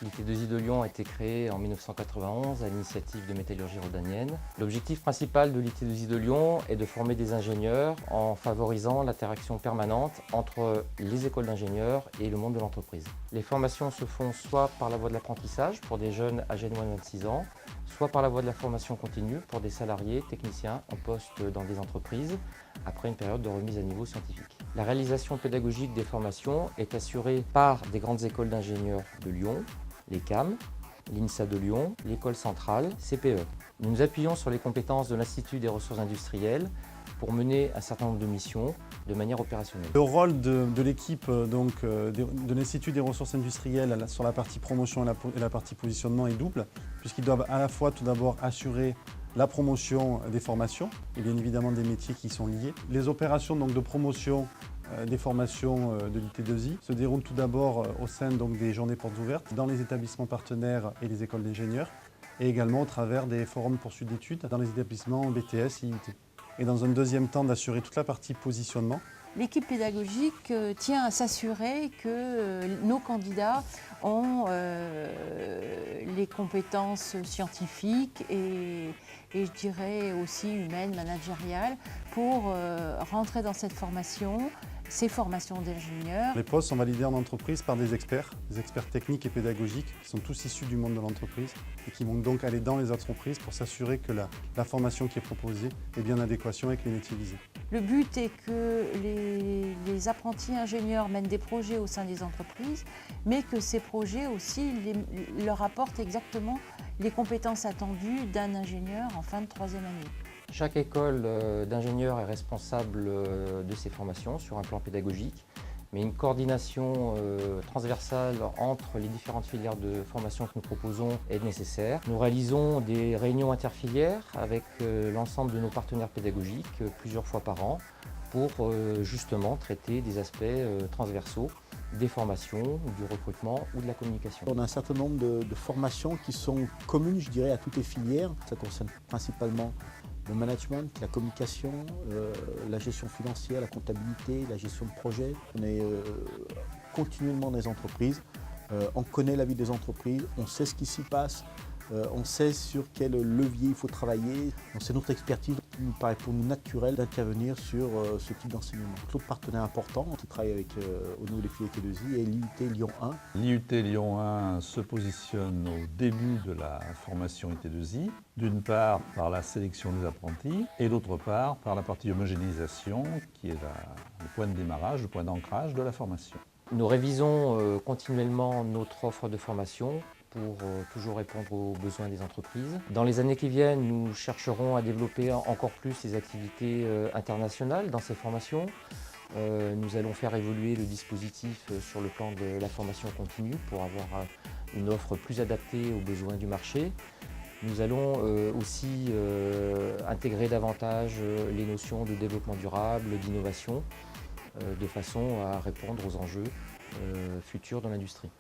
L'IT2I de Lyon a été créé en 1991 à l'initiative de Métallurgie Rodanienne. L'objectif principal de l'IT2I de Lyon est de former des ingénieurs en favorisant l'interaction permanente entre les écoles d'ingénieurs et le monde de l'entreprise. Les formations se font soit par la voie de l'apprentissage pour des jeunes âgés de moins de 26 ans, soit par la voie de la formation continue pour des salariés, techniciens en poste dans des entreprises, après une période de remise à niveau scientifique. La réalisation pédagogique des formations est assurée par des grandes écoles d'ingénieurs de Lyon, les CAM, l'INSA de Lyon, l'école centrale, CPE. Nous nous appuyons sur les compétences de l'Institut des ressources industrielles pour mener un certain nombre de missions de manière opérationnelle. Le rôle de l'équipe de l'Institut des ressources industrielles sur la partie promotion et la partie positionnement est double, puisqu'ils doivent à la fois tout d'abord assurer la promotion des formations et bien évidemment des métiers qui y sont liés. Les opérations de promotion des formations de l'IT2I se déroulent tout d'abord au sein des journées portes ouvertes dans les établissements partenaires et les écoles d'ingénieurs et également au travers des forums de poursuite d'études dans les établissements BTS et IUT. Et dans un deuxième temps d'assurer toute la partie positionnement. L'équipe pédagogique tient à s'assurer que nos candidats ont les compétences scientifiques et je dirais aussi humaines, managériales, pour rentrer dans cette formation, ces formations d'ingénieurs. Les postes sont validés en entreprise par des experts techniques et pédagogiques qui sont tous issus du monde de l'entreprise et qui vont donc aller dans les entreprises pour s'assurer que la formation qui est proposée est bien en adéquation avec les métiers visés. Le but est que les apprentis ingénieurs mènent des projets au sein des entreprises, mais que ces projets aussi leur apportent exactement les compétences attendues d'un ingénieur en fin de troisième année. Chaque école d'ingénieurs est responsable de ses formations sur un plan pédagogique, mais une coordination transversale entre les différentes filières de formation que nous proposons est nécessaire. Nous réalisons des réunions interfilières avec l'ensemble de nos partenaires pédagogiques plusieurs fois par an pour justement traiter des aspects transversaux des formations, du recrutement ou de la communication. On a un certain nombre de formations qui sont communes, je dirais, à toutes les filières. Ça concerne principalement le management, la communication, la gestion financière, la comptabilité, la gestion de projet. On est continuellement dans les entreprises, on connaît la vie des entreprises, on sait ce qui s'y passe, on sait sur quel levier il faut travailler. C'est notre expertise qui nous paraît pour nous naturel d'intervenir sur ce type d'enseignement. L'autre partenaire important qui travaille avec, au niveau des filières IT2I est l'IUT Lyon 1. L'IUT Lyon 1 se positionne au début de la formation IT2I, d'une part par la sélection des apprentis et d'autre part par la partie homogénéisation qui est le point de démarrage, le point d'ancrage de la formation. Nous révisons continuellement notre offre de formation pour toujours répondre aux besoins des entreprises. Dans les années qui viennent, nous chercherons à développer encore plus les activités internationales dans ces formations. Nous allons faire évoluer le dispositif sur le plan de la formation continue pour avoir une offre plus adaptée aux besoins du marché. Nous allons aussi intégrer davantage les notions de développement durable, d'innovation, de façon à répondre aux enjeux futurs de l'industrie.